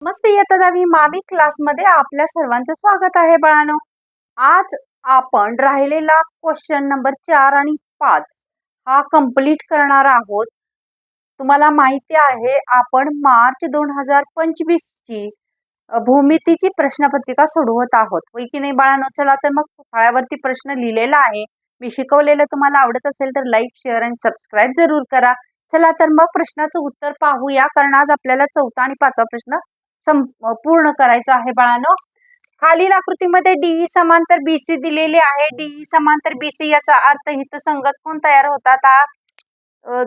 मस्त इयत्ता 10वी मामी क्लासमध्ये आपल्या सर्वांचं स्वागत आहे बाळांनो. आज आपण राहिलेला क्वेश्चन नंबर 4 आणि 5 हा कंप्लीट करणार आहोत. तुम्हाला माहिती आहे आपण मार्च 2025 ची भूमितीची प्रश्नपत्रिका सोडवत आहोत. होय की नाही बाळांनो? चला तर मग फळ्यावरती प्रश्न लिहिलेला आहे. मी शिकवलेलं तुम्हाला आवडत असेल तर लाईक, शेअर आणि सबस्क्राईब जरूर करा. चला तर मग प्रश्नाचं उत्तर पाहूया, कारण आज आपल्याला 4था आणि 5वा प्रश्न पूर्ण करायचा आहे बाळांनो. खालील आकृतीमध्ये डीई समांतर बीसी दिलेले आहे. डीई समांतर बीसी याचा अर्थ हितसंगत कोण तयार होतात?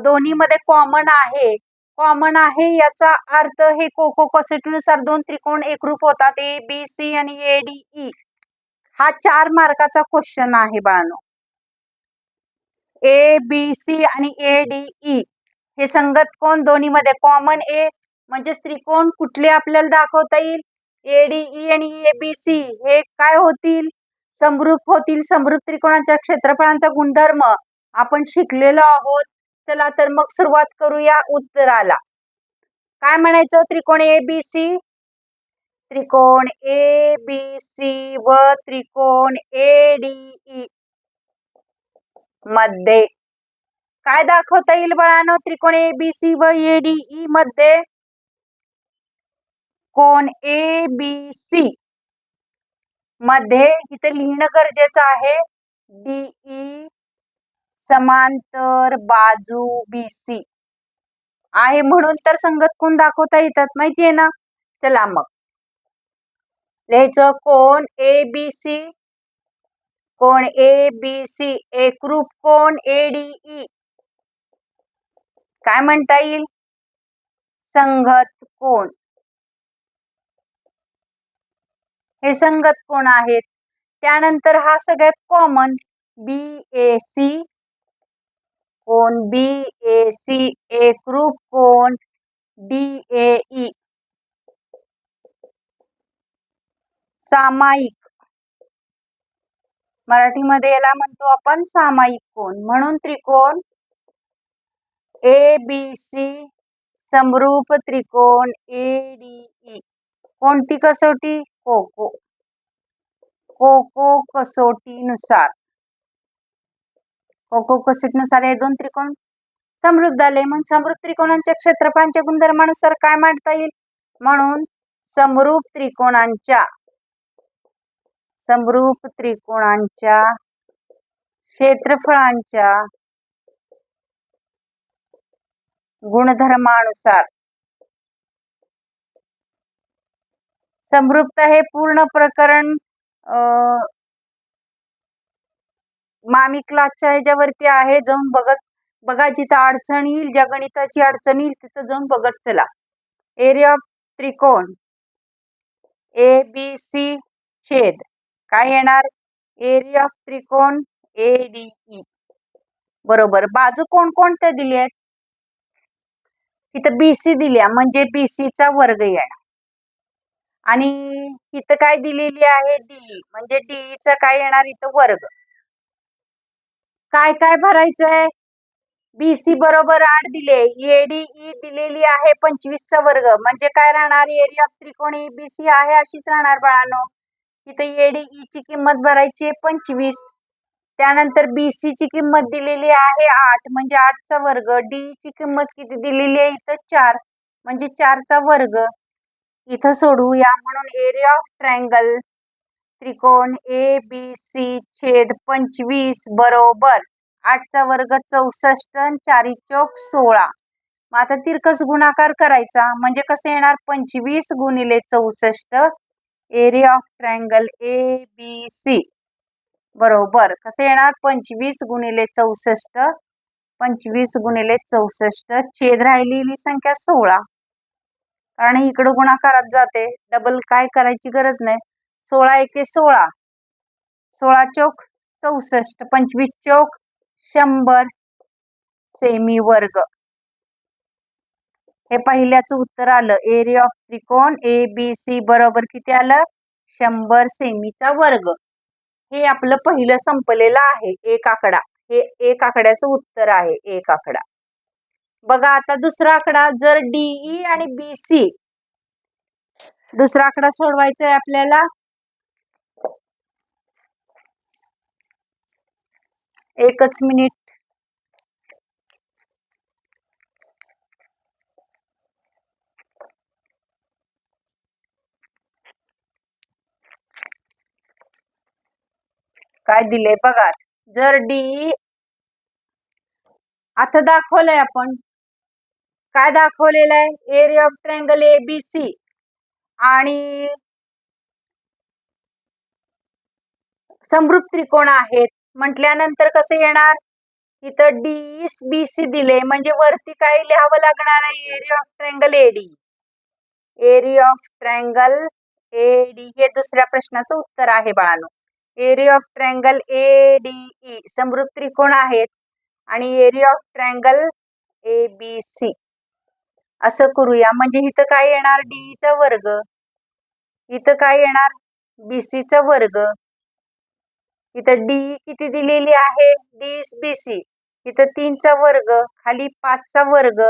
दोन्ही मध्ये कॉमन आहे. कॉमन आहे याचा अर्थ हे कोको कॉसेटनुसार दोन त्रिकोण एकरूप होतात. ए बी सी आणि ए डी ई हा 4 मार्काचा क्वेश्चन आहे बाळांनो. ए बी सी आणि ए डी ई हे संगत कोण? दोन्ही मध्ये कॉमन ए म्हणजे त्रिकोण कुठले आपल्याला दाखवता येईल? एडीई आणि एबीसी हे काय होतील? समरूप होतील. समरूप त्रिकोणाच्या क्षेत्रफळांचा गुणधर्म आपण शिकलेलो आहोत. चला तर मग सुरुवात करूया उत्तराला. काय म्हणायचं? त्रिकोण एबीसी, त्रिकोण एबीसी व त्रिकोण एडीई मध्ये काय दाखवता येईल बाळांनो? त्रिकोण एबीसी व एडीई मध्ये कोण एबीसी मध्ये इथे लिहिणं गरजेचं आहे डीई समांतर बाजू बीसी आहे, म्हणून तर संगत कोण दाखवता येतात माहितीये ना. चला मग लिहायचं कोण एबीसी, कोण एबीसी एकरूप कोण एडीई काय म्हणता येईल? संगत कोण. हे संगत कोण आहेत. त्यानंतर हा सगळ्यात कॉमन बीएसी, कोण बीएसी एकरूप कोण डीएई सामायिक, मराठीमध्ये याला म्हणतो आपण सामायिक कोण. म्हणून त्रिकोण एबीसी समरूप त्रिकोण एडीई कोणती कसोटी? कोको. कोको कसोटीनुसार, कोको कसोटीनुसार हे दोन त्रिकोण समरूप झाले. म्हणून समरूप त्रिकोणांच्या क्षेत्रफळांच्या गुणधर्मानुसार काय मांडता येईल? म्हणून समरूप त्रिकोणांच्या क्षेत्रफळांच्या गुणधर्मानुसार समरूपता हे पूर्ण प्रकरण मामी क्लासच्या ह्याच्यावरती आहे. जाऊन बघा जिथं अडचण येईल, ज्या गणिताची अडचण येईल तिथं जाऊन बघत चला. एरिया ऑफ त्रिकोण ए बी सी छेद काय येणार? एरिया ऑफ त्रिकोण एडीई बरोबर. बाजू कोणकोणत्या दिली आहेत? इथं बीसी दिल्या म्हणजे बीसीचा वर्ग येणार. आणि इथं काय दिलेली आहे? डी म्हणजे डीईचा काय येणार? इथं वर्ग. काय काय भरायचंय? बीसी बरोबर 8 दिले. एडीई दिलेली आहे 25 चा वर्ग म्हणजे काय राहणार? एरिया ऑफ त्रिकोण एबीसी आहे अशीच राहणार बाळांनो. इथे एडीई ची किंमत भरायची आहे 25. त्यानंतर बीसी ची किंमत दिलेली आहे 8 म्हणजे 8 चा वर्ग. डी ची किंमत किती दिलेली आहे? इथं 4 म्हणजे 4 चा वर्ग. इथं सोडवूया. म्हणून एरिया ऑफ ट्रायंगल त्रिकोण एबीसी छेद 25 बरोबर 8 चा वर्ग 64 4 चौक 16. मग आता तिरकस गुणाकार करायचा म्हणजे कसं येणार? 25 गुणिले 64 एरिया ऑफ ट्रायंगल एबीसी बरोबर कसं येणार? 25 गुणिले 64, 25 गुणिले 64 छेद राहिलेली संख्या 16, कारण इकडं गुणाकारात जाते. डबल काय करायची गरज नाही. 16 एके 16, 16 चौक 64, 25 चौक 100 सेमी वर्ग. हे पहिल्याचं उत्तर आलं. एरिया ऑफ त्रिकोण एबीसी बरोबर किती आलं? 100 सेमीचा वर्ग. हे आपलं पहिलं संपलेलं आहे. एक आकडा, हे एक आकड्याचं उत्तर आहे. एक आकडा. बघा आता दुसरा आकडा. जर डीई आणि बीसी दुसरा आकडा सोडवायचा आहे आपल्याला. एकच मिनिट. काय दिले बघा. जर डी आता दाखवलंय आपण, काय दाखवलेलं आहे, एरिया ऑफ ट्रायंगल एबीसी आणि समरूप त्रिकोण आहेत म्हटल्यानंतर कसं येणार, इथं डी बी सी दिले म्हणजे वरती काय लिहावं लागणार आहे, area of triangle AD. Area of triangle AD हे दुसऱ्या प्रश्नाचं उत्तर आहे बाळांनो. एरिया ऑफ ट्रायंगल एडीई समरूप त्रिकोण आहेत आणि एरिया ऑफ ट्रायंगल एबीसी असं करूया. म्हणजे इथं काय येणार, डी चा वर्ग, इथं काय येणार, बीसी चा वर्ग. इथं डी किती दिलेली आहे, डी बीसी, इथं 3 चा वर्ग, खाली 5 चा वर्ग.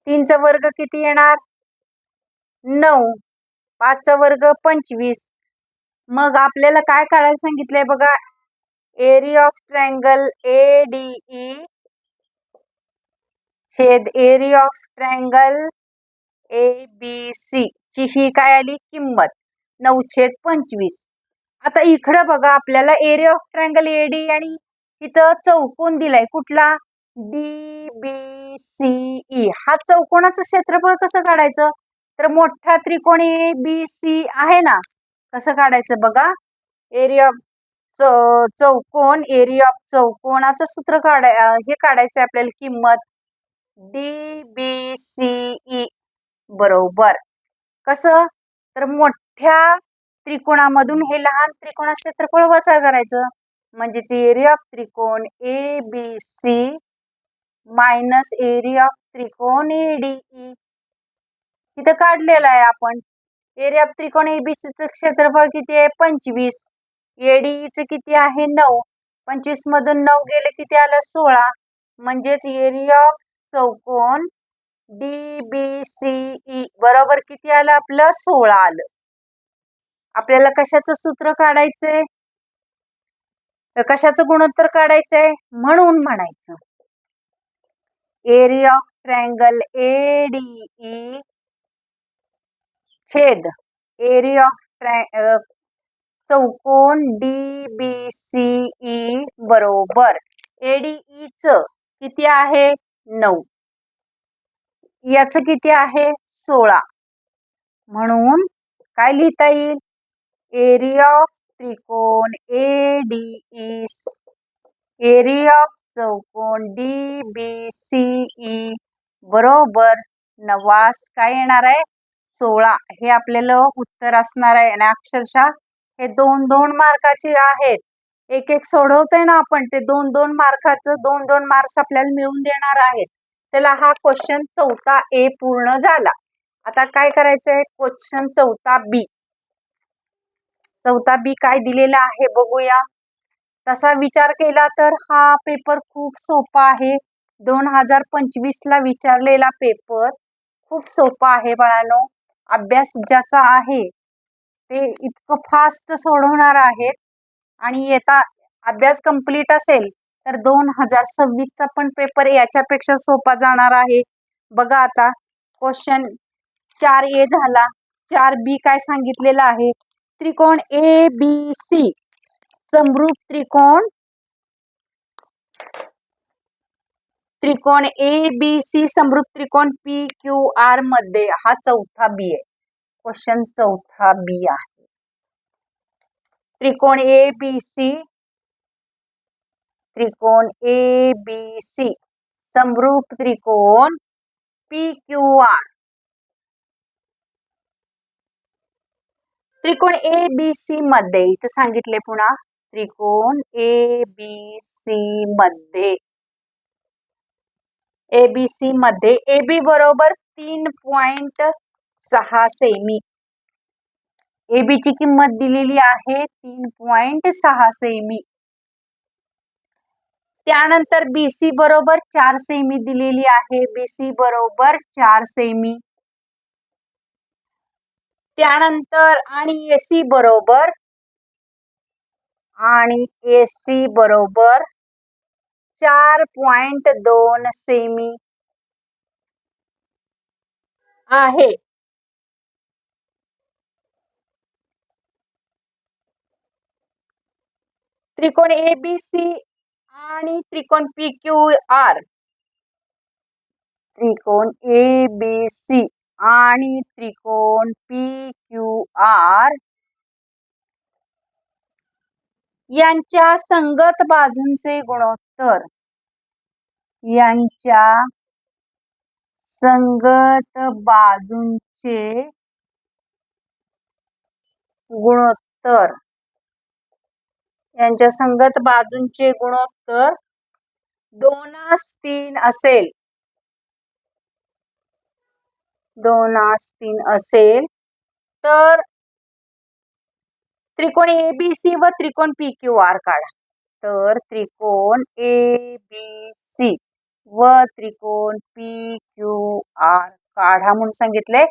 3 चा वर्ग किती येणार, 9, 5 चा वर्ग 25. मग आपल्याला काय काढायला सांगितलंय बघा, एरिया ऑफ ट्रायंगल एडीई छेद एरिया ऑफ ट्रायंगल एबीसी ची ही काय आली किंमत 9/25. आता इकडे बघा आपल्याला एरिया ऑफ ट्रायंगल एडी आणि इथं चौकोन दिलाय कुठला, DBCE. हा चौकोनाचं क्षेत्रफळ कसं काढायचं, तर मोठा त्रिकोण ABC आहे ना, कसं काढायचं बघा, एरिया ऑफ चौकोन, एरिया ऑफ चौकोनाचं सूत्र हे काढायचं आपल्याला किंमत DBCE बरोबर. कसं, तर मोठ्या त्रिकोणामधून हे लहान त्रिकोणाचं क्षेत्रफळ वजा करायचं, म्हणजेच एरिया ऑफ त्रिकोण ABC मायनस एरिया ऑफ त्रिकोण ADE. तिथं काढलेलं आहे आपण. एरिया ऑफ त्रिकोण एबीसीचं क्षेत्रफळ किती आहे, 25. एडीईचं किती आहे, 9. 25 मधून 9 गेले किती आलं, 16. म्हणजेच एरिया ऑफ चौकोन DBCE बरोबर किती आलं आपलं, 16 आलं. आपल्याला कशाचं सूत्र काढायचंय, कशाचं गुणोत्तर काढायचंय, म्हणून म्हणायचं एरिया ऑफ ट्रायंगल एडीई छेद एरिया ऑफ चौकोन DBCE बरोबर एडीई च किती आहे, 9, याच किती आहे, 16. म्हणून काय लिहिता येईल, एरिया ऑफ त्रिकोण एडीई एरिया ऑफ चौकोन DBCE बरोबर 9 काय येणार आहे, 16. हे आपल्याला उत्तर असणार आहे आणि अक्षरशः हे 2-2 मार्काचे आहेत. एक एक सोडवतोय ना आपण, ते 2-2 मार्काचं 2-2 मार्क्स आपल्याला मिळून देणार आहेत. चला, हा क्वेश्चन 4था A पूर्ण झाला. आता काय करायचंय, क्वेश्चन 4था B. 4था B काय दिलेला आहे बघूया. तसा विचार केला तर हा पेपर खूप सोपा आहे. 2025 ला विचारलेला पेपर खूप सोपा आहे बाळांनो. अभ्यास ज्याचा आहे ते इतकं फास्ट सोडवणार आहेत आणि येता अभ्यास कंप्लीट असेल तर 2026 चा पण पेपर याच्यापेक्षा सोपा जाणार आहे. बघा आता क्वेश्चन 4A झाला. 4B काय सांगितलेलं आहे, त्रिकोण ABC समरूप त्रिकोण ABC समरूप त्रिकोण PQR मध्ये, हा 4था B आहे. क्वेश्चन 4था B आहे. त्रिकोण ABC समरूप त्रिकोण PQR. त्रिकोण ABC मध्ये इथे सांगितले पुन्हा, त्रिकोण ABC मध्ये AB बरोबर 3.6 सेमी. AB ची किंमत दिलेली आहे 3.6 सेमी. त्यानंतर BC बरोबर 4 सेमी दिलेली आहे, BC बरोबर 4 सेमी. त्यानंतर आणि AC बरोबर 4.2 सेमी आहे. त्रिकोण ABC आणि त्रिकोण PQR, त्रिकोण ABC आणि त्रिकोण PQR यांच्या संगत बाजूंचे गुणोत्तर, यांच्या संगत बाजूंचे गुणोत्तर, यांच्या संगत बाजूंचे गुणोत्तर 2:3 असेल. 2:3 असेल तर त्रिकोण ABC व त्रिकोण PQR काढा. तर त्रिकोण ABC व त्रिकोण PQR काढा म्हणून सांगितलंय.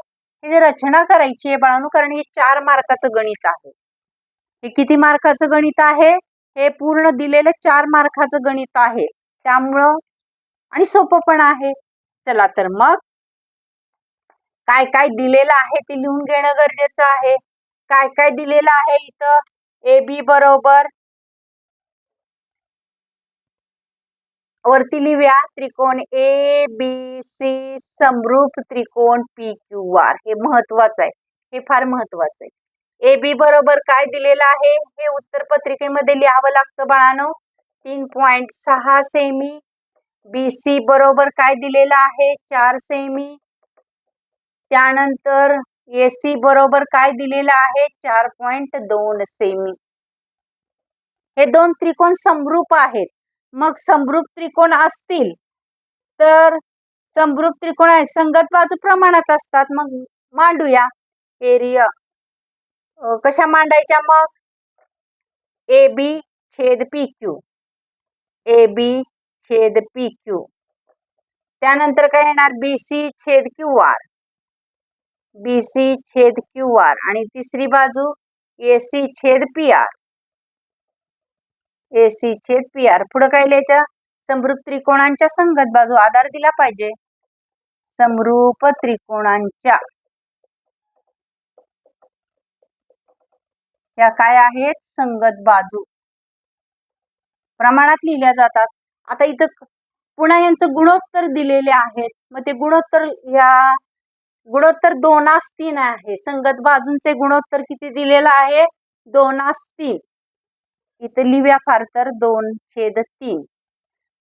हे रचना करायची आहे बाळांनो, कारण हे 4 मार्काचं गणित आहे. हे किती मार्काचं गणित आहे? हे पूर्ण दिलेलं 4 मार्काचं गणित आहे. त्यामुळं आणि सोपं पण आहे. चला तर मग काय काय दिलेलं आहे ते लिहून घेणं गरजेचं आहे. काय काय दिलेलं आहे इथं? AB बरोबर, वरती लिहूया, त्रिकोण ABC समरूप त्रिकोण PQR. हे महत्वाचं आहे, हे फार महत्वाचं आहे. AB बरोबर काय दिलेलं आहे हे उत्तर पत्रिकेमध्ये लिहावं लागतं बाळांनो, 3.6 सेमी. BC बरोबर काय दिलेलं आहे? 4 सेमी. त्यानंतर AC बरोबर काय दिलेलं आहे? 4.2 सेमी. हे दोन त्रिकोण समरूप आहेत. मग समरूप त्रिकोण असतील तर समरूप त्रिकोण आहेत, संगत बाजू प्रमाणात असतात. मग मांडूया एरिया. कशा मांडायच्या मग? AB छेद PQ, AB छेद PQ. त्यानंतर काय येणार? BC छेद QR, BC छेद QR. आणि तिसरी बाजू AC छेद PR, AC छेद PR. पुढे काय लिहायचं? समरूप त्रिकोणांच्या संगत बाजू. आधार दिला पाहिजे. समरूप त्रिकोणांच्या या काय आहेत? संगत बाजू प्रमाणात लिहिल्या जातात. आता इथं पुन्हा यांचं गुणोत्तर दिलेले आहेत. मग ते गुणोत्तर, या गुणोत्तर 2:3 आहे. संगत बाजूंचे गुणोत्तर किती दिलेलं आहे? 2:3. इथं लिहूया फार तर 2/3.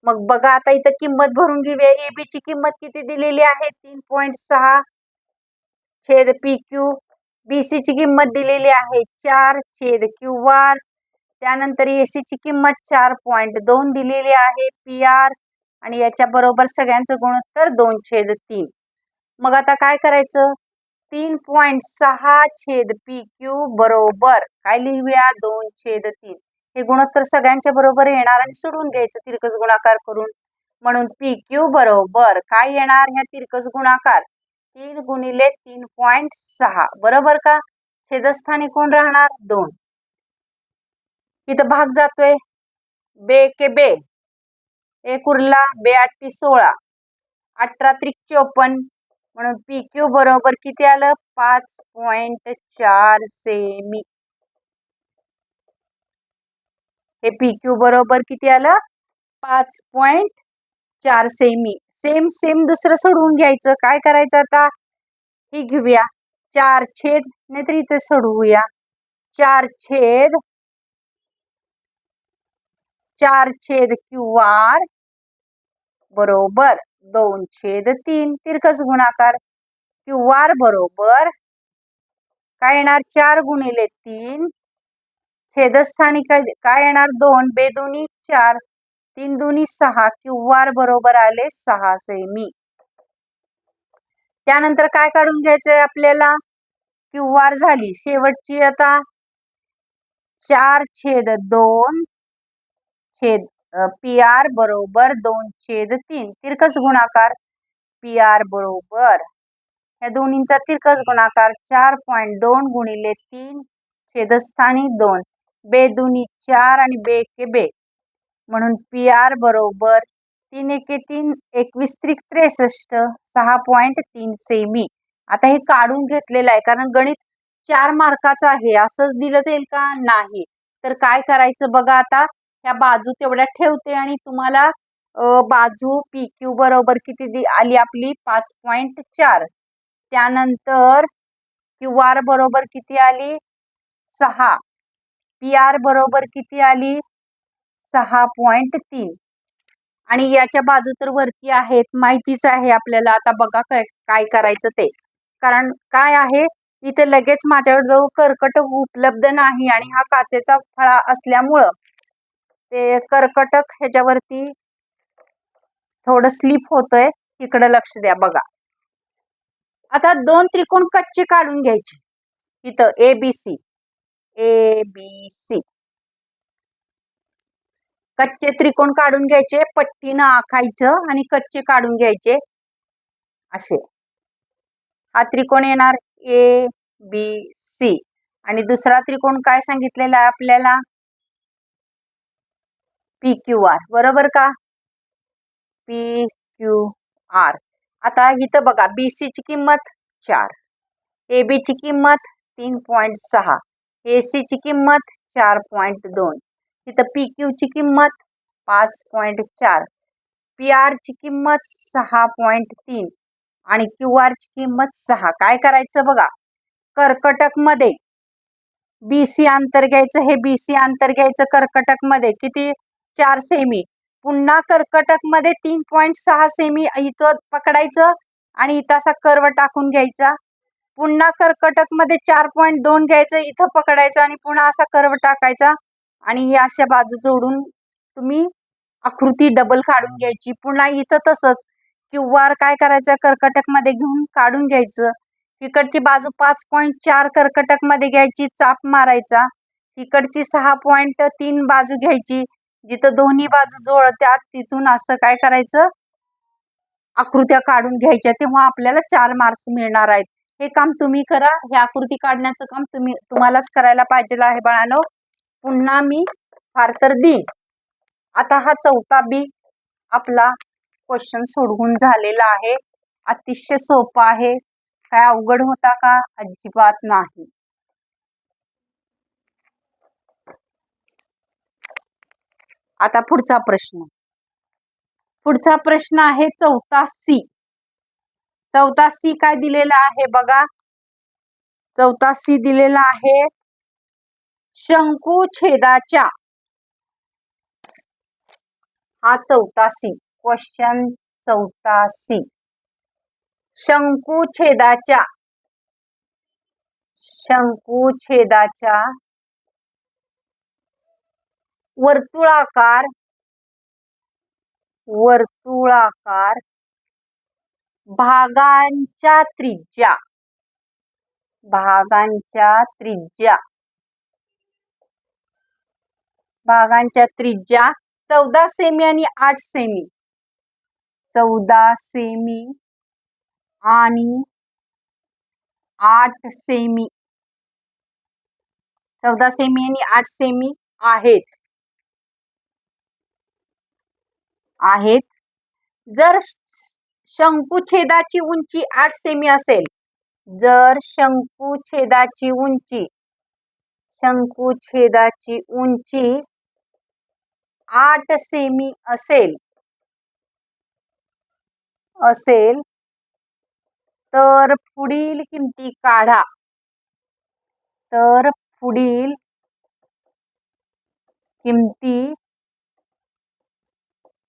मग बघा आता इथं किंमत भरून घेऊया. AB ची किंमत किती दिलेली आहे? 3.6 छेद PQ. BC ची किंमत दिलेली आहे 4 छेद QR. त्यानंतर AC ची किंमत 4.2 दिलेली आहे PR. आणि याच्या बरोबर सगळ्यांचं गुणोत्तर 2/3. मग आता काय करायचं? 3.6 छेद PQ बरोबर काय लिहूया? 2/3. हे गुणोत्तर सगळ्यांच्या बरोबर येणार आणि सोडून घ्यायचं तिरकस गुणाकार करून. म्हणून PQ बरोबर काय येणार? ह्या तिरकस गुणाकार 3 गुणिले 3.6 बरोबर का? छेदस्थानी कोण राहणार? 2. इथं भाग जातोय. बे के बे, 1 उरला, 2 8 16, 18 त्रिक 54. म्हणून PQ बरोबर किती आलं? 5.4 सेमी. हे PQ बरोबर किती आलं? 5.4 सेमी. सेम सेम दुसरं सोडवून घ्यायचं. काय करायचं आता? ही घेऊया 4 छेद, नाहीतर इथे सोडवूया 4 छेद QR बरोबर 2/3. तिरकस गुणाकार. QR बरोबर काय येणार? 4 गुणिले 3. छेदस्थानी काय येणार? 2. बेदुनी 4, 3 दुनी 6. QR बरोबर आले 6 सेमी. त्यानंतर काय काढून घ्यायचंय आपल्याला? QR झाली शेवटची. आता 4/2 छेद PR बरोबर 2/3. तिरकस गुणाकार. PR बरोबर या दोन्हींचा तिरकस गुणाकार 4.2 गुणिले 3 छेदस्थानी 2 बे दुनी 4 आणि बे एके बे म्हणून PR बरोबर 3 एके 3 21 त्रिक 63 6.3 सेमी. आता हे काढून घेतलेलं आहे कारण गणित 4 मार्काचं आहे. असंच दिलं जाईल का? नाही. तर काय करायचं बघा, आता ह्या बाजू तेवढ्या ठेवते आणि तुम्हाला बाजू PQ बरोबर किती आली आपली 5.4. त्यानंतर QR बरोबर किती आली 6. PR बरोबर किती आली 6.3 आणि याच्या बाजू तर वरती आहेत, माहितीच आहे आपल्याला. आता बघा काय करायचं ते, कारण काय आहे इथे लगेच माझ्याजवळ कर्कटक उपलब्ध नाही आणि हा काचेचा फळा असल्यामुळं ते कर्कटक ह्याच्यावरती थोडं स्लिप होतंय. इकडे लक्ष द्या बघा. आता 2 त्रिकोण कच्चे काढून घ्यायचे. इथं ABC कच्चे त्रिकोण काढून घ्यायचे, पट्टीनं आखायचं आणि कच्चे काढून घ्यायचे असे. हा त्रिकोण येणार ABC आणि दुसरा त्रिकोण काय सांगितलेला आहे आपल्याला PQR, बरोबर का? PQR. आता इथं बघा BC ची किंमत 4, AB ची किंमत 3.6, AC ची किंमत 4.2, इथं PQ ची किंमत 5.4, PR ची किंमत 6.3 आणि QR ची किंमत 6. काय करायचं बघा, कर्कटक मध्ये BC अंतर घ्यायचं, हे BC अंतर घ्यायचं कर्कटक मध्ये किती 4 सेमी. पुन्हा कर्कटक मध्ये 3.6 सेमी इथं पकडायचं आणि इथं असा कर्व टाकून घ्यायचा. पुन्हा कर्कटक मध्ये 4.2 घ्यायचं, इथं पकडायचं आणि पुन्हा असा कर्व टाकायचा आणि हे अशा बाजू जोडून तुम्ही आकृती डबल काढून घ्यायची. पुन्हा इथं तसंच QR काय करायचं कर्कटक मध्ये घेऊन काढून घ्यायचं. इकडची बाजू 5.4 कर्कटक मध्ये घ्यायची, चाप मारायचा. इकडची 6.3 बाजू घ्यायची, जिथं दोन्ही बाजू जोडतात तिथून असं काय करायचं आकृत्या काढून घ्यायच्या. तेव्हा आपल्याला 4 मार्क्स मिळणार आहेत. हे काम तुम्ही करा. हे आकृती काढण्याचं काम तुम्हालाच करायला पाहिजे आहे बाळांनो. पुन्हा मी फार तर देईन. आता हा चौथा बी आपला क्वेश्चन सोडवून झालेला आहे. अतिशय सोपा आहे. काय अवघड होता का? अजिबात नाही. आता पुढचा प्रश्न आहे चौथा सी काय दिलेला आहे बघा. चौथा सी दिलेला आहे शंकुछेदाच्या, हा चौथा सी क्वेश्चन. चौथा सी शंकुछेदाच्या वर्तुळाकार भागांच्या त्रिज्या 14 सेमी आणि 8 सेमी. 14 सेमी आणि 8 सेमी. 14 सेमी आणि 8 सेमी आहेत. जर शंकुछेदाची उंची 8 सेमी असेल, जर शंकुछेदाची उंची 8 सेमी असेल तर पुढील किमती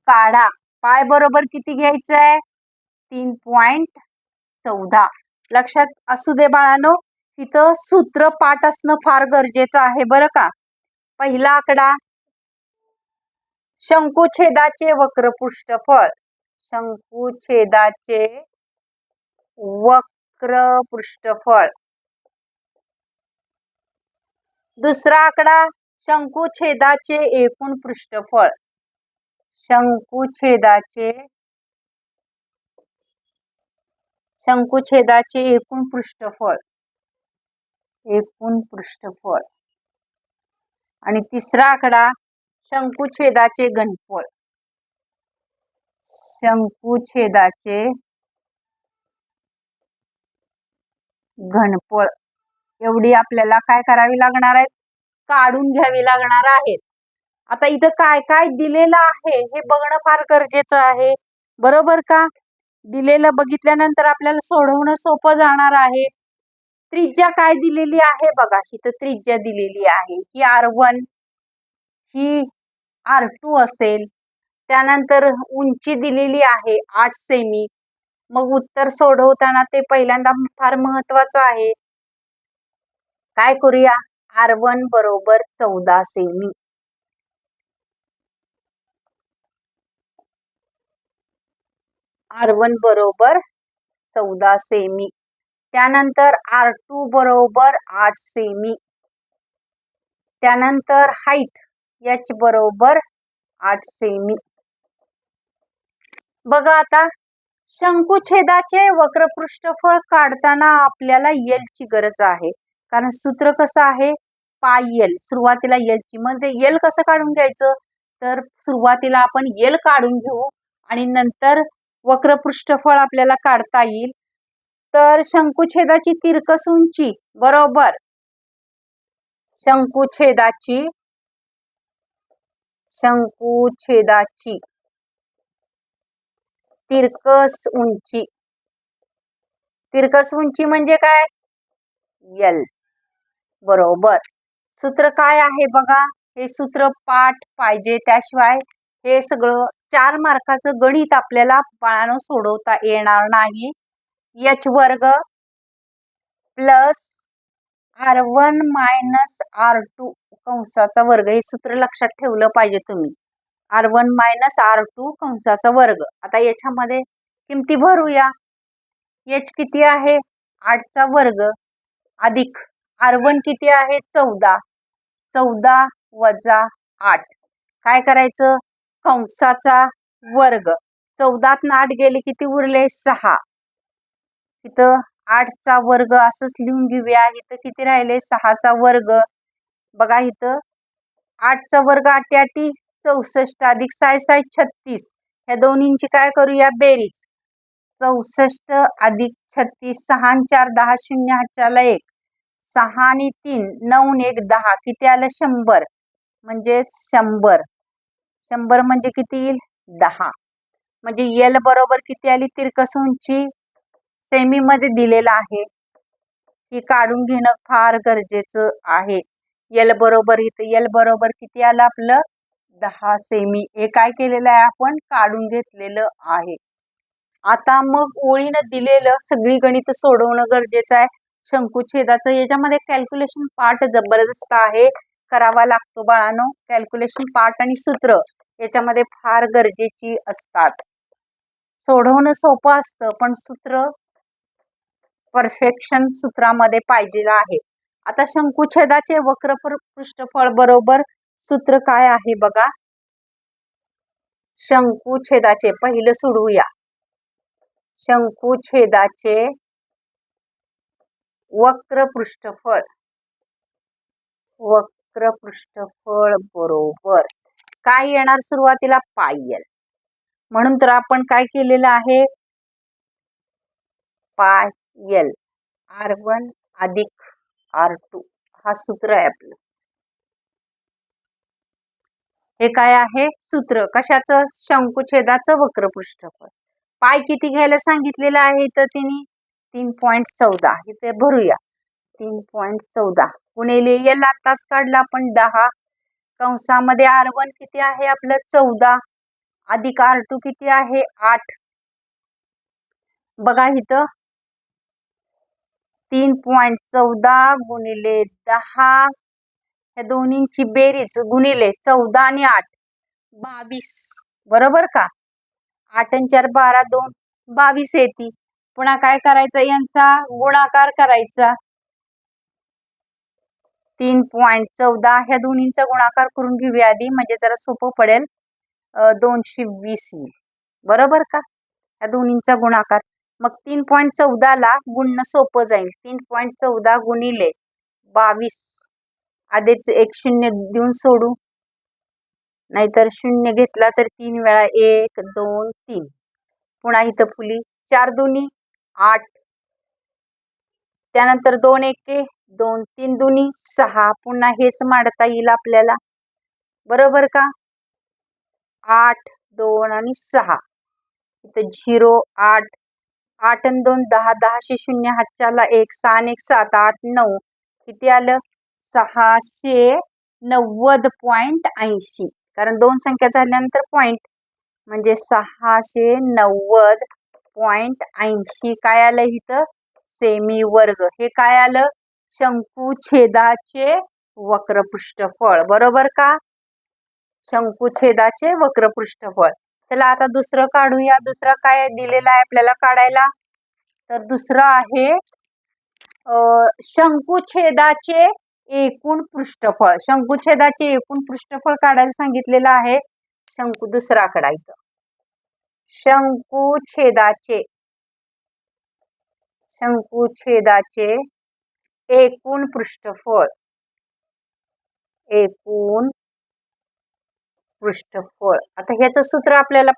काढा. पाय बरोबर किती घ्यायचंय 3.14. लक्षात असू दे बाळांनो, इथं सूत्र पाठ असणं फार गरजेचं आहे बरं का. पहिला आकडा शंकुछेदाचे वक्रपृष्ठफळ, दुसरा आकडा शंकुछेदाचे एकूण पृष्ठफळ, शंकुछेदाचे एकूण पृष्ठफळ, एकूण पृष्ठफळ. आणि तिसरा आकडा शंकुछेदाचे घनफळ, शंकुछेदाचे घनफळ. एवढी आपल्याला काय करावी लागणार आहे, काढून घ्यावी लागणार आहेत. आता इथं काय काय दिलेलं आहे हे बघणं फार गरजेचं आहे, बरोबर का. दिलेलं बघितल्यानंतर आपल्याला सोडवणं सोपं जाणार आहे. त्रिज्या काय दिलेली आहे बघा, इथं त्रिज्या दिलेली आहे ही R1, ही R2 असेल. त्यानंतर उंची दिलेली आहे 8 सेमी. मग उत्तर सोडवताना ते पहिल्यांदा फार महत्वाचं आहे. काय करूया, R1 बरोबर 14 सेमी. R1 बरोबर 14 सेमी. त्यानंतर R2 बरोबर 8 सेमी. त्यानंतर हाईट H बरोबर 8 सेमी. बघा आता शंकुछेदाचे वक्रपृष्ठफळ काढताना आपल्याला L ची गरज आहे, कारण सूत्र कसं आहे, पाय L. सुरुवातीला L ची, मग L कसं काढून घ्यायचं, तर सुरुवातीला आपण L काढून घेऊ आणि नंतर वक्रपृष्ठफळ आपल्याला काढता येईल. तर शंकुछेदाची तिरकस उंची बरोबर शंकुछेदाची तिरकस उंची, तिरकस उंची म्हणजे काय, L बरोबर. सूत्र काय आहे बघा, हे सूत्र पाठ पाहिजे, त्याशिवाय हे सगळं 4 मार्काचं गणित आपल्याला बाळांनो सोडवता येणार नाही. H वर्ग प्लस R1 मायनस R2 कंसाचा वर्ग, हे सूत्र लक्षात ठेवलं पाहिजे तुम्ही. R1 मायनस R2 कंसाचा वर्ग. आता याच्यामध्ये किमती भरूया. H किती आहे, 8 चा वर्ग अधिक R1 किती आहे, 14. 14 वजा 8 काय करायचं, कंसाचा वर्ग. 14 त 8 गेले किती उरले, 6. इथं 8 चा वर्ग असंच लिहून घेऊया. इथं किती राहिले, 6 चा वर्ग. बघा इथं 8 चा वर्ग 8 8 64 अधिक 6 6 36. ह्या दोन्हींची काय करूया, बेरीज. 64 अधिक 36, 6 आणि 4 10, 0 8 4 1, 6 आणि 3 9 1 10, किती आलं, 100. म्हणजेच 100. 100 म्हणजे किती येईल, 10. म्हणजे L बरोबर किती आली, तिरकस उंची सेमी मध्ये दिलेला आहे, ही काढून घेणं फार गरजेचं आहे. L बरोबर, इथं L बरोबर किती आलं आपलं, 10 सेमी. हे काय केलेलं आहे, आपण काढून घेतलेलं आहे. आता मग ओळीनं दिलेलं सगळी गणित सोडवणं गरजेचं आहे. शंकुछेदाचं याच्यामध्ये कॅल्क्युलेशन पार्ट जबरदस्त आहे, करावा लागतो बाळांनो. कॅल्क्युलेशन पार्ट आणि सूत्र याच्यामध्ये फार गरजेची असतात. सोडवणं सोपं असतं, पण सूत्र परफेक्शन सूत्रामध्ये पाहिजे आहे. आता शंकुछेदाचे वक्रपृष्ठफळ बरोबर सूत्र काय आहे बघा. शंकुछेदाचे पहिलं सोडवूया. शंकुछेदाचे वक्रपृष्ठफळ बरोबर काय येणार, सुरुवातीला पाय L. म्हणून तर आपण काय केलेलं आहे, पाय L R1 अधिक R2 हा सूत्र आहे आपलं. हे काय आहे, सूत्र कशाचं, शंकुछेदाचं वक्रपृष्ठफळ. पाय किती घ्यायला सांगितलेलं आहे, तर तिने 3.14. इथे भरूया. 3.14 गुणिले L आताच काढला आपण 10, कंसामध्ये R1 किती आहे आपलं 14 अधिक R2 किती आहे 8. बघा इथं 3.14 गुणिले 10, या दोन्हींची बेरीज गुणिले 14 आणि 8 22, बरोबर का. 8 आणि 4 12, 2 22 येते. पुन्हा काय करायचं, यांचा गुणाकार करायचा. 3.14 ह्या दोन्हींचा गुणाकार करून घेऊया आधी, म्हणजे जरा सोपं पडेल. 220 येईल, बरोबर का. ह्या दोन्हींचा गुणाकार मग 3.14 ला गुणणं सोपं जाईल. 3.14 गुणिले 22. आधीच एक शून्य देऊन सोडू, नाहीतर शून्य घेतला तर 3 वेळा 1 2 3. पुन्हा इथं फुली 4 दुनी 8. त्यानंतर 2 एके 2 3 दुनी 6. पुन्हा हेच मांडता येईल आपल्याला, बरोबर का. 8 2 आणि 6. इथं 0 8 8 आणि 2 10. 10 शे 0 हातच्याला 1. 6 आणि 1 7. 8 9. किती आलं? 690.80. कारण दोन संख्या झाल्यानंतर पॉइंट म्हणजे 690.80. काय आलं इथं? सेमी वर्ग. हे काय आलं? शंकुछेदाचे वक्रपृष्ठफळ, बरोबर का. शंकुछेदाचे वक्रपृष्ठफळ. चला आता दुसरं काढूया. दुसरं काय दिलेलं आहे आपल्याला काढायला? तर दुसरं आहे शंकुछेदाचे एकूण पृष्ठफळ. शंकुछेदाचे एकूण पृष्ठफळ काढायला सांगितलेलं आहे. दुसरा काढायचं. शंकुछेदाचे एकूण पृष्ठफळ. एकूण पृष्ठफळ. आता ह्याचं सूत्र आपल्याला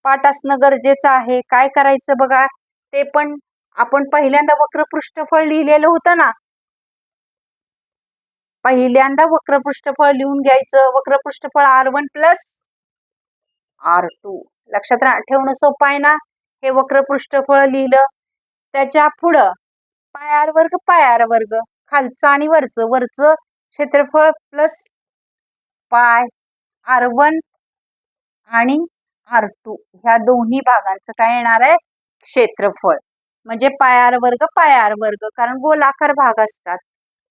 पाठ असणं गरजेचं आहे. काय करायचं बघा, ते पण आपण पहिल्यांदा वक्रपृष्ठफळ लिहिलेलं होतं ना. पहिल्यांदा वक्रपृष्ठफळ लिहून घ्यायचं. वक्रपृष्ठफळ r1 प्लस r2. लक्षात ठेवणं सोपं आहे ना. हे वक्रपृष्ठफळ लिहिलं, त्याच्या पुढं पाय r वर्ग पाय r वर्ग, खालचं आणि वरचं क्षेत्रफळ प्लस पाय r1 आणि r2 ह्या दोन्ही भागांचं काय येणार आहे? क्षेत्रफळ. म्हणजे पाय r वर्ग पाय r वर्ग, कारण गोलाकार भाग असतात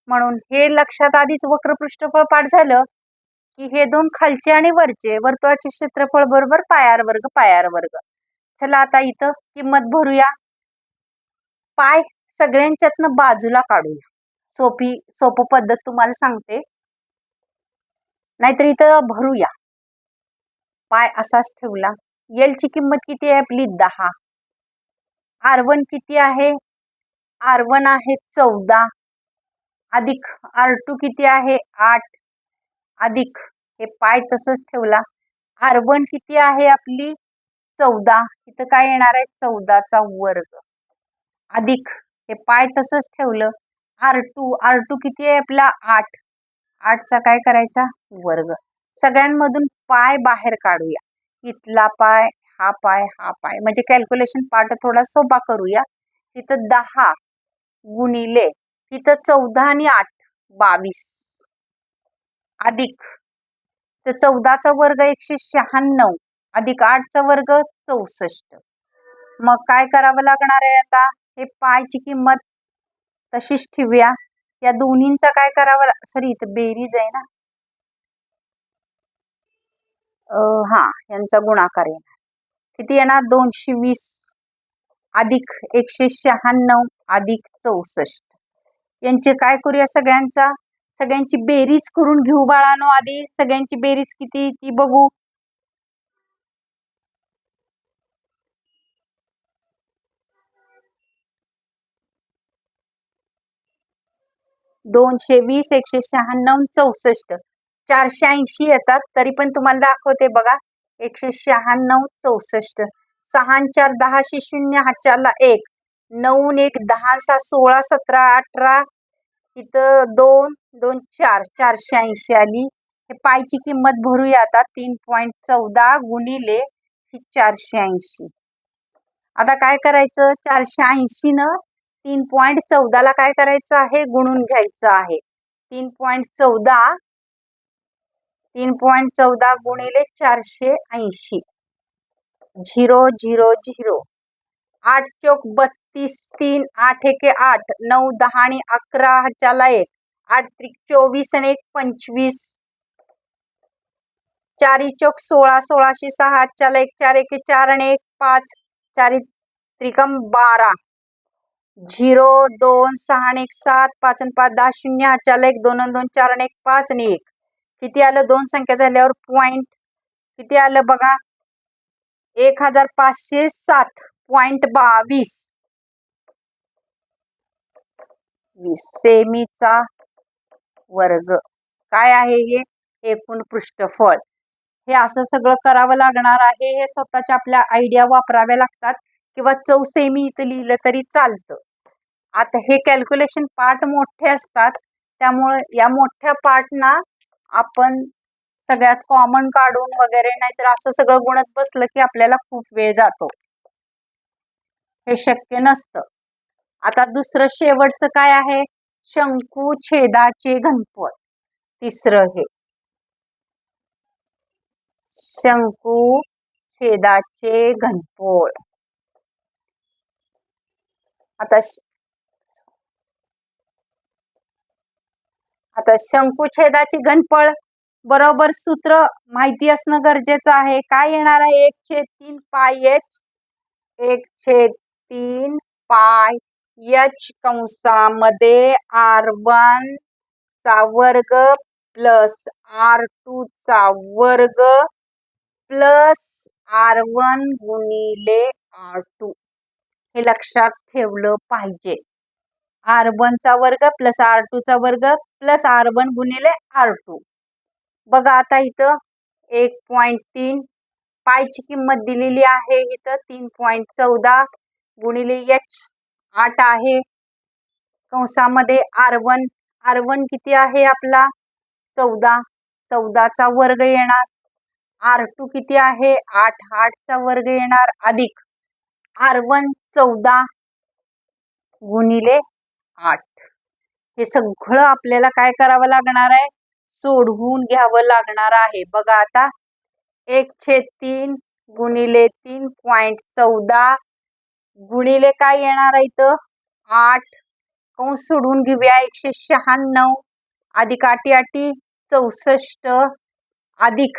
म्हणून. हे लक्षात आधीच वक्रपृष्ठफळ पाठ झालं की हे दोन खालचे आणि वरचे वर्तुळाचे क्षेत्रफळ बरोबर पाय r वर्ग पाय r वर्ग. चला आता इथं किंमत भरूया. पाय सगळ्यांच्यातनं बाजूला काढूया. सोपी पद्धत तुम्हाला सांगते, नाहीतर इथं भरूया. पाय असाच ठेवला. एल ची किंमत किती आहे आपली? 10. r1 किती आहे? r1 आहे 14 अधिक r2 किती आहे? 8 अधिक हे पाय तसंच ठेवला. r1 किती आहे आपली? 14. इथं काय येणार आहे? 14 चा वर्ग अधिक हे पाय तसंच ठेवलं. r2 किती आहे आपला? 8. 8 चा काय करायचा? वर्ग. सगळ्यांमधून पाय बाहेर काढूया. इथला पाय, हा पाय, हा पाय, म्हणजे कॅल्क्युलेशन पार्ट थोडा सोपा करूया. इथं 10 गुणिले इथं 14 आणि 8 22 अधिक तर 14 चा वर्ग 196 अधिक 8 चा वर्ग 64. मग काय करावं लागणार आहे आता? हे पायची किंमत तशीच ठेवूया. या दोन्हींचा काय करावं? सॉरी, इथं बेरीज आहे ना. हा, यांचा गुणाकार येणार. किती येणार? 220 अधिक 196 अधिक 64. यांचे काय करूया? सगळ्यांची बेरीज करून घेऊ बाळांनो. आधी सगळ्यांची बेरीज किती ती बघू. 220 196 64 480 येतात. तरी पण तुम्हाला दाखवते बघा. 196 64. 6 4 10 0 हातच्याला 1 9 1 10 6 16 17 18 इथं 2 2 4 480 आली. हे पायची किंमत भरूया आता. 3.14 गुणिले 480. आता काय करायचं? 480 न 3.14 ला काय करायचं आहे? गुणून घ्यायचं आहे. 3.14 गुणिले 480 0 0 0 8 चौक 32 3 8 1 8 9 10 आणि 11 हातच्याला 1 8 त्रिक 24 आणि 1 25 4 चौक 16 16 6 हातच्याला 1 4 1 4 आणि 1 5 4 त्रिकम 12 0 2 6 आणि 1 7 5 आणि 5 10 0 हातच्याला 1 2 2 4 आणि 1 5 आणि 1 किती आलं? दोन संख्या झाल्यावर पॉइंट किती आलं बघा? 1507 1.22 सेमीचा वर्ग काय आहे हे एकूण पृष्ठफळ. हे असं सगळं करावं लागणार आहे. हे स्वतःच्या आपल्या आयडिया वापराव्या लागतात किंवा 4 सेमी इथं लिहिलं तरी चालतं. आता हे कॅल्क्युलेशन पार्ट मोठे असतात त्यामुळे या मोठ्या पार्टना आपण सगळ्यात कॉमन काढून वगैरे नाहीतर असं सगळं गुणत बसलं की आपल्याला खूप वेळ जातो. हे शक्य नसतं. आता दुसरं शेवटचं काय आहे शंकू छेदाचे घनफळ. तिसरं हे शंकू छेदाचे घनफळ. आता शंकुछेदाची घनफळ बरोबर सूत्र माहिती असणं गरजेचं आहे. काय येणार आहे 1/3 पाय h 1/3 पाय h कंसामध्ये r1 चा वर्ग प्लस r2 चा वर्ग प्लस r1 गुणिले r2. हे लक्षात ठेवलं पाहिजे. r1 चा वर्ग प्लस r2 चा वर्ग प्लस r1 गुणिले r2. बघा आता इथं 1.3 पायची किंमत दिलेली आहे. इथं 3.14 गुणिले h 8 आहे कंसामध्ये r1 किती आहे आपला 14 चा वर्ग येणार. r2 किती आहे 8 चा वर्ग येणार अधिक r1 14 गुणिले 8. हे सगळं आपल्याला काय करावं लागणार आहे सोडवून घ्यावं लागणार आहे. बघा आता 1/3 गुणिले 3.14 गुणिले काय येणार आहे इथं 8 कंस सोडून घेऊया 196 अधिक 8 8 64 अधिक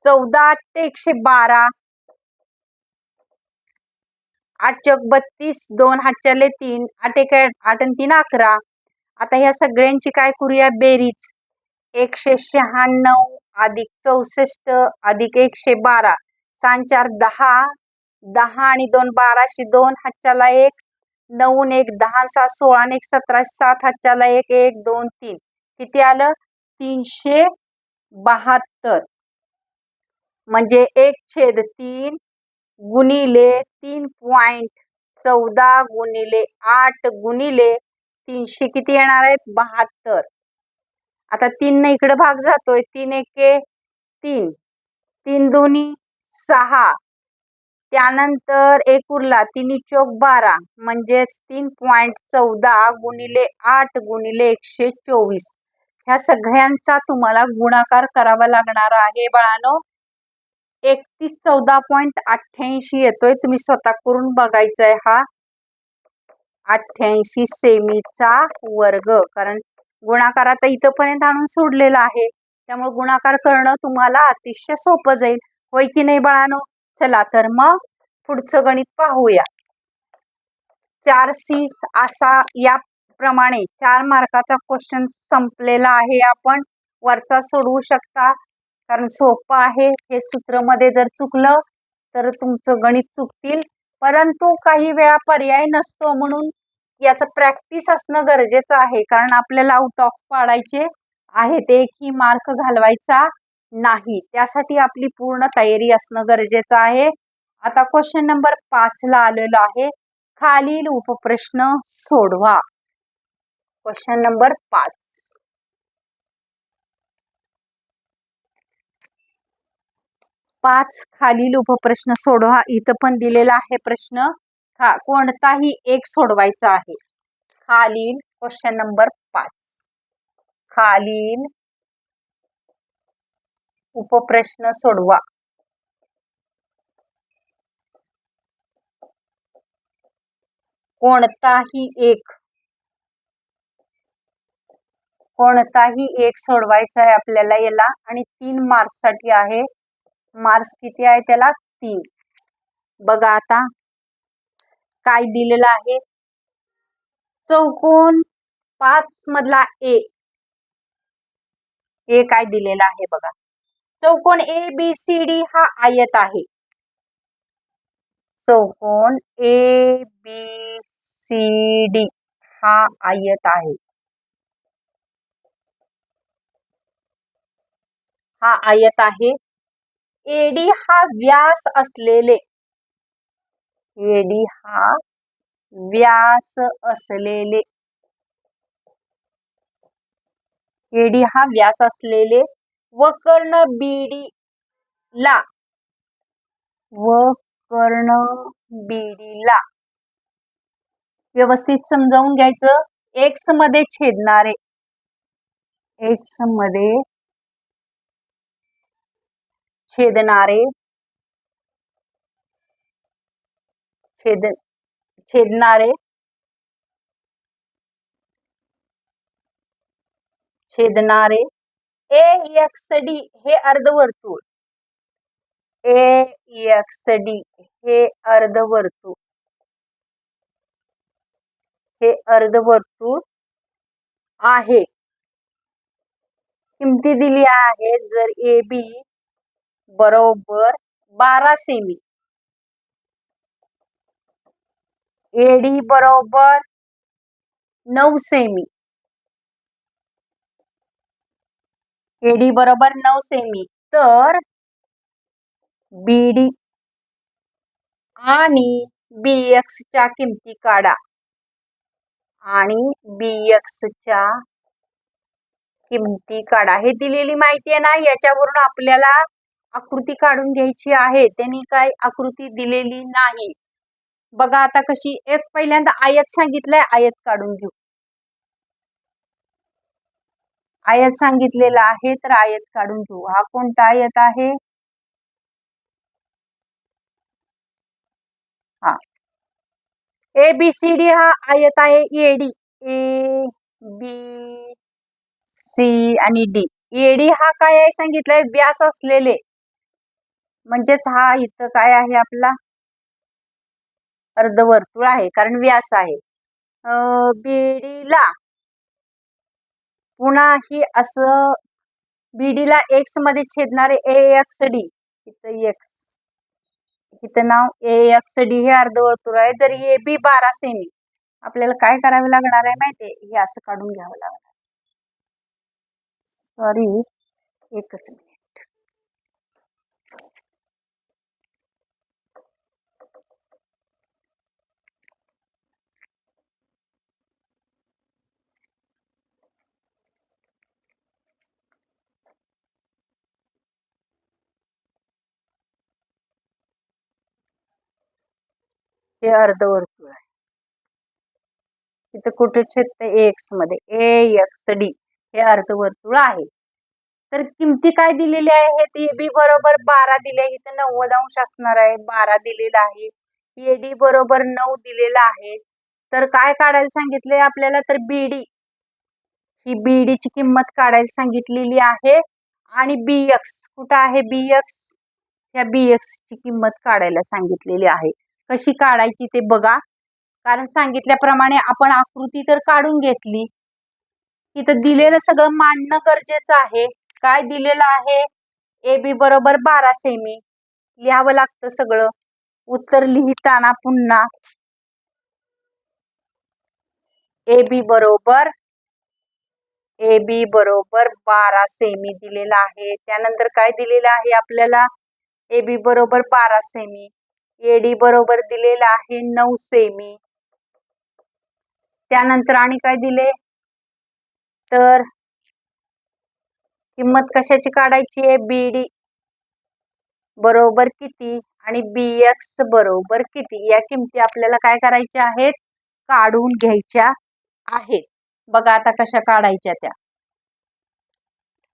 14 8 112 8 चौक 32 2 हातच्याले 3 8 1 8 आणि 3 11. आता ह्या सगळ्यांची काय करूया बेरीज 196 अधिक 64 अधिक 112 6 4 10 10 आणि 2 12 2 हातच्याला 1 9 1 10 6 16 1 17 7 हातच्याला 1 1 2 3 किती आलं 372 म्हणजे 1/3 गुणिले 3.14 गुणिले 8 गुणिले 300 किती येणार आहेत 72. आता 3 ने इकडे भाग जातोय 3 1 3 3 2 6 त्यानंतर 1 उरला 3 चौक 12 म्हणजेच 3.14 गुणिले 8 गुणिले 124. ह्या सगळ्यांचा तुम्हाला गुणाकार करावा लागणार आहे बाळांनो. 3114.88 येतोय. तुम्ही स्वतः करून बघायचंय. हा 88 सेमीचा वर्ग कारण गुणाकार आता इथपर्यंत आणून सोडलेला आहे त्यामुळे गुणाकार करणं तुम्हाला अतिशय सोपं जाईल. होय की नाही बाळांनो. चला तर मग पुढचं गणित पाहूया. 4C असा याप्रमाणे 4 मार्काचा क्वेश्चन संपलेला आहे. आपण वरचा सोडवू शकता कारण सोपं आहे. हे सूत्रामध्ये जर चुकलं तर तुमचं गणित चुकतील परंतु काही वेळा पर्याय नसतो म्हणून याचं प्रॅक्टिस असणं गरजेचं आहे कारण आपल्याला आउट ऑफ पाडायचे आहे ते एकही मार्क घालवायचा नाही. त्यासाठी आपली पूर्ण तयारी असणं गरजेचं आहे. आता क्वेश्चन नंबर 5 ला आलेलो आहे. खालील उपप्रश्न सोडवा. क्वेश्चन नंबर 5 खालील उपप्रश्न सोडवा. इथं पण दिलेला आहे प्रश्न कोणताही एक सोडवायचा आहे. खालील क्वेश्चन नंबर 5 खालील उपप्रश्न सोडवा. कोणताही एक सोडवायचा आहे आपल्याला याला आणि 3 मार्क्स साठी आहे. मार्क्स किती आहे त्याला 3. बघा आता काय दिलेलं आहे. चौकोन 5 मधला ए काय दिलेला आहे बघा. चौकोन ABCD हा आयत आहे. चौकोन ABCD हा आयत आहे. हा आयत आहे. AD हा व्यास असलेले, AD हा व्यास असलेले, AD हा व्यास असलेले व कर्ण BD ला, व कर्ण BD ला व्यवस्थित समजावून घ्यायचं. एक्स मध्ये छेदणारे, एक्स मध्ये छेदणारे, छेदणारे, छेदणारे AXD हे अर्धवर्तुळ, AXD हे अर्धवर्तुळ, हे अर्धवर्तुळ आहे. किमती दिली आहेत. जर AB बरोबर 12 सेमी, AD बरोबर 9 सेमी, AD बरोबर 9 सेमी, तर BD आणि BX च्या किमती काढा. आणि BX च्या किमती काढा. हे दिलेली माहिती आहे ना, याच्यावरून आपल्याला आकृती काढून घ्यायची आहे. त्यांनी काय आकृती दिलेली नाही. बघा आता कशी. एक पहिल्यांदा आयत सांगितलंय, आयत काढून घेऊ. आयत सांगितलेला आहे तर आयत काढून घेऊ. हा कोणता आयत आहे? हा ABCD हा आयत आहे. AD, ABC आणि D. AD हा काय आहे सांगितलंय? व्यास असलेले, म्हणजेच हा इथं काय आहे आपला अर्धवर्तुळ आहे, कारण व्यास आहे. BD ला पुन्हा ही असं, BD ला एक्स मध्ये छेदणारे AXD, इथं एक्स, इथं नाव AXD हे अर्धवर्तुळ आहे. जर AB 12 सेमी, आपल्याला काय करावे लागणार आहे माहितीये? हे असं काढून घ्यावं लागणार. सॉरी, एकच मिनिट. हे अर्धवर्तुळ आहे. इथं कुठे छेदते? एक्स मध्ये. AXD हे अर्धवर्तुळ आहे. तर किमती काय दिलेल्या आहेत? AB बरोबर 12 दिले, इथं 90 अंश असणार आहे. 12 दिलेला आहे. AD बरोबर 9 दिलेला आहे. तर काय काढायला सांगितले आपल्याला? तर BD, ही BD ची किंमत काढायला सांगितलेली आहे. आणि BX कुठं आहे? BX, या BX ची किंमत काढायला सांगितलेली आहे. कशी काढायची ते बघा. कारण सांगितल्याप्रमाणे आपण आकृती तर काढून घेतली. इथं दिलेलं सगळं मांडणं गरजेचं आहे. काय दिलेलं आहे? AB बरोबर 12 सेमी लिहावं लागतं सगळं. उत्तर लिहिताना पुन्हा AB बरोबर 12 सेमी दिलेला आहे. त्यानंतर काय दिलेलं आहे आपल्याला? AB बरोबर 12 सेमी, AD बरोबर दिलेला आहे 9 सेमी. त्यानंतर आणि काय दिले? तर किंमत कशाची काढायची आहे? BD बरोबर किती आणि BX बरोबर किती, या किमती आपल्याला काय करायच्या आहेत? काढून घ्यायच्या आहेत. बघा आता कशा काढायच्या त्या.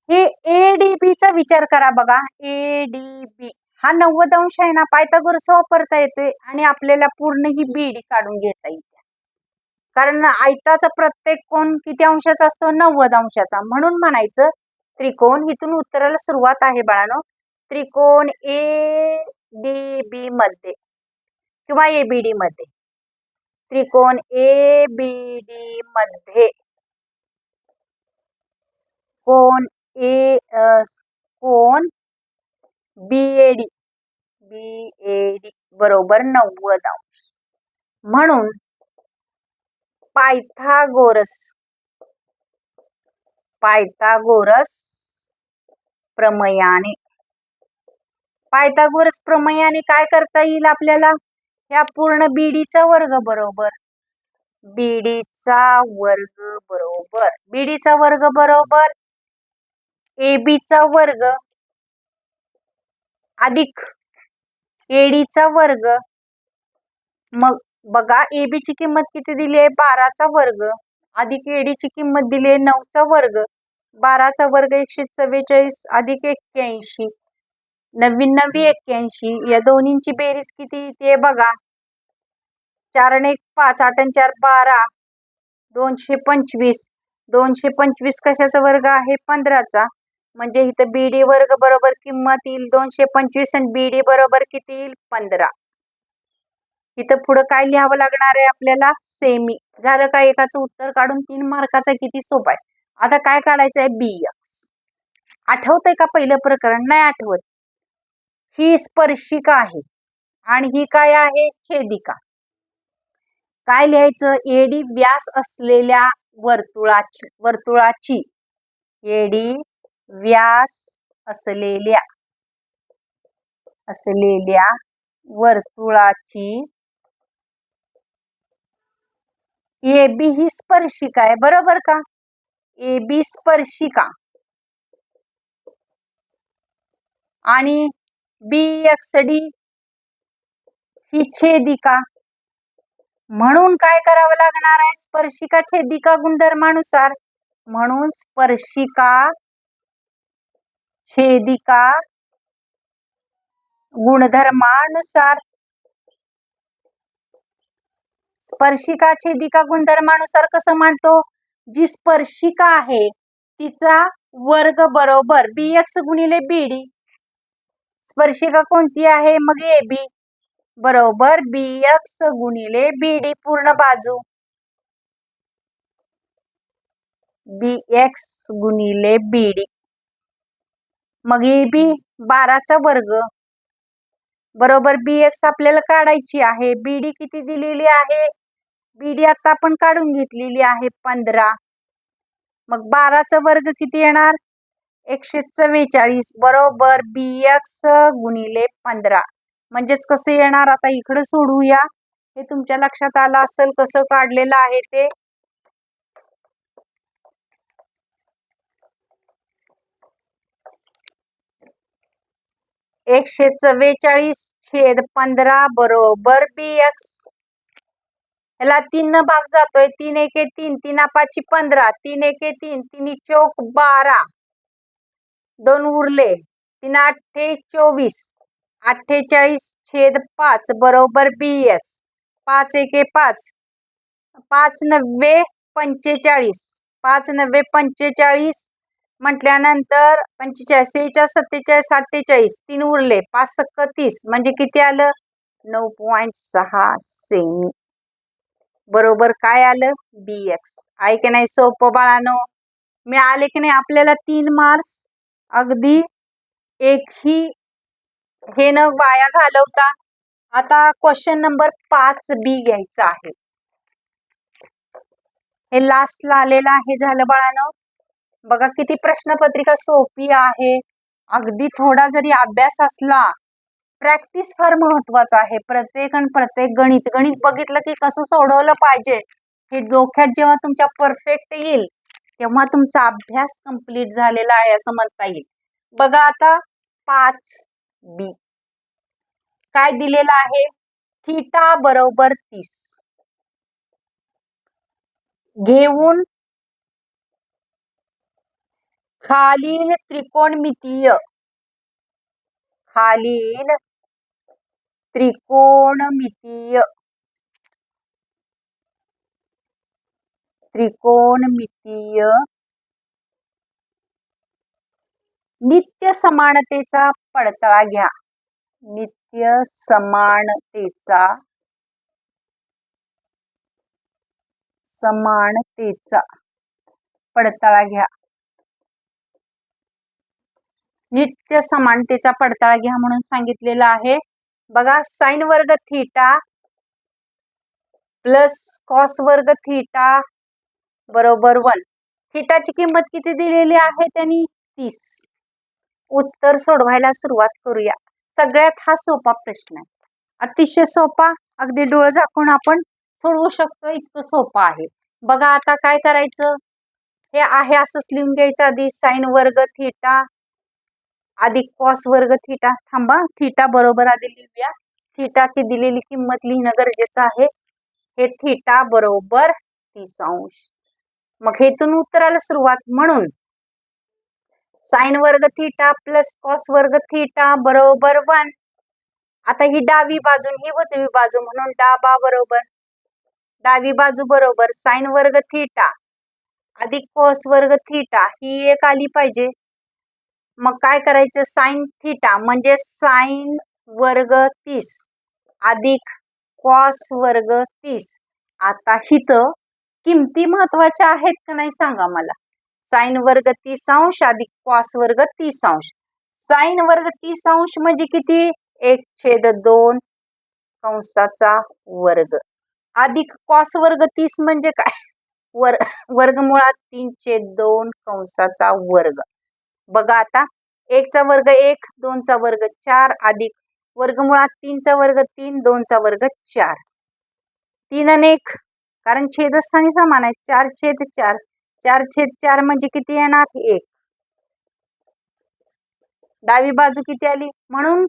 हे ADB चा विचार करा. बघा ADB हा 90 अंश आहे ना, पायथागोरस वापरता येतोय आणि आपल्याला पूर्ण ही BD काढून घेता येते. कारण आयताचा प्रत्येक कोण किती अंशाचा असतो? 90 अंशाचा. म्हणून म्हणायचं त्रिकोण, इथून उत्तराला सुरुवात आहे बाळांनो. त्रिकोण ADB मध्ये किंवा ABD मध्ये, त्रिकोण ABD मध्ये कोण BAD BAD बरोबर 90°. म्हणून पायथागोरस प्रमेयाने काय करता येईल आपल्याला? ह्या पूर्ण बीडीचा वर्ग बरोबर एबीचा वर्ग अधिक एडीचा वर्ग. मग बघा एबीची किंमत किती दिली आहे? 12चा वर्ग अधिक एडीची किंमत दिली आहे 9चा वर्ग. 12चा वर्ग 144 अधिक 81 99 81. या दोन्हींची बेरीज किती येते बघा. 4 आणि 1 5 8 आणि 4 12 225. 225 कशाचा वर्ग आहे? 15चा. म्हणजे इथं बीडी वर्ग बरोबर किंमत येईल 225 आणि बीडी बरोबर किती येईल? 15. इथं पुढे काय लिहावं लागणार आहे आपल्याला? सेमी. झालं का? एकाचं उत्तर काढून 3 मार्काचा. किती सोपं आहे. आता काय काढायचं आहे? BX. आठवतंय का पहिलं प्रकरण? नाही आठवत. ही स्पर्शिका आहे आणि ही काय आहे? छेदिका. काय लिहायचं? एडी व्यास असलेल्या वर्तुळाची एडी व्यास असलेल्या वर्तुळाची AB ही स्पर्शिका आहे. बरोबर का? AB स्पर्शिका आणि BXD ही छेदिका. म्हणून काय करावं लागणार आहे? स्पर्शिका छेदिका गुणधर्मानुसार. म्हणून स्पर्शिका छेदिका गुणधर्मानुसार कसं मांडतो? जी स्पर्शिका आहे तिचा वर्ग बरोबर BX गुणिले BD. स्पर्शिका कोणती आहे? मग AB बरोबर BX गुणिले BD पूर्ण बाजू. BX गुणिले BD. मग AB 12चा वर्ग बरोबर BX आपल्याला काढायची आहे. BD किती दिलेली आहे? BD आता आपण काढून घेतलेली आहे 15. मग 12चा वर्ग किती येणार? 144 बरोबर BX गुणिले 15. म्हणजेच कसं येणार? आता इकडे सोडूया. हे तुमच्या लक्षात आलं असेल कसं काढलेलं आहे ते. 144/15 बरोबर BX. ह्याला 3 न भाग जातोय. 3 एके 3 3 5 15 3 एके 3 3 चौक 12 2 उरले 3 8 24 48/5 बरोबर BX. 5 एके 5 5 9 45 5 9 45 म्हटल्यानंतर 45 46 47 48 3 उरले 5 सक्क 30 म्हणजे किती आलं? 9.6 सेमी. बरोबर काय आलं? BX. आहे की नाही सोपं बाळांनो? मिळाले की नाही आपल्याला 3 मार्क्स? अगदी एकही हे न वाया घालवता. आता क्वेश्चन नंबर 5B घ्यायचा आहे. हे लास्टला आलेलं आहे. झालं बाळांनो? बघा किती प्रश्नपत्रिका सोपी आहे. अगदी थोडा जरी अभ्यास असला, प्रॅक्टिस फार महत्वाचं आहे. प्रत्येक गणित बघितलं की कसं सोडवलं पाहिजे हे डोक्यात जेव्हा तुमच्या परफेक्ट येईल तेव्हा तुमचा अभ्यास कंप्लीट झालेला आहे असं म्हणता येईल. बघा आता 5B काय दिलेलं आहे? थीटा बरोबर 30 घेऊन खालील त्रिकोणमितीय नित्य समानतेचा पडताळा घ्या. नित्य समानतेचा पडताळा घ्या. नित्य समानतेचा पडताळा घ्या म्हणून सांगितलेलं आहे. बघा साइन वर्ग थीटा प्लस कॉस वर्ग थीटा बरोबर 1. थीटाची किंमत किती दिलेली आहे त्यांनी 30. उत्तर सोडवायला सुरुवात करूया. सगळ्यात हा सोपा प्रश्न आहे, अतिशय सोपा, अगदी डोळे झाकून आपण सोडवू शकतो, इतकं सोपं आहे. बघा आता काय करायचं, हे आहे असंच लिहून घ्यायचं आधी, साइन वर्ग थीटा अधिक कॉस वर्ग थीटा. थांबा, थीटा बरोबर आधी लिहूया. थीटाची दिलेली किंमत लिहिणं गरजेचं आहे. हे थीटा बरोबर 30 अंश. मग हेतून उत्तराला सुरुवात, म्हणून साइन वर्ग थीटा प्लस कॉस वर्ग थीटा बरोबर 1. आता ही डावी बाजू ही उजवी बाजू, म्हणून डावी बाजू बरोबर साइन वर्ग थीटा अधिक कॉस वर्ग थीटा, ही एक आली पाहिजे. मग काय करायचं, साइन थीटा म्हणजे साइन वर्ग 30 अधिक कॉस वर्ग 30. आता हिथं किमती महत्वाच्या आहेत का नाही सांगा मला. साइन वर्ग 30 अंश अधिक कॉस वर्ग 30 अंश. साइन वर्ग 30 अंश म्हणजे किती, 1/2 कंसाचा वर्ग अधिक कॉस वर्ग 30 म्हणजे काय, वर्गमुळात 3/2 कंसाचा वर्ग. बघा आता 1 चा वर्ग 1, 2 चा वर्ग 4 अधिक वर्गमुळात 3 चा वर्ग 3, 2 चा वर्ग 4. 3 आणि 1 कारण छेदस्थानी समान आहे, 4/4. 4/4 म्हणजे किती येणार, 1. डावी बाजू किती आली, म्हणून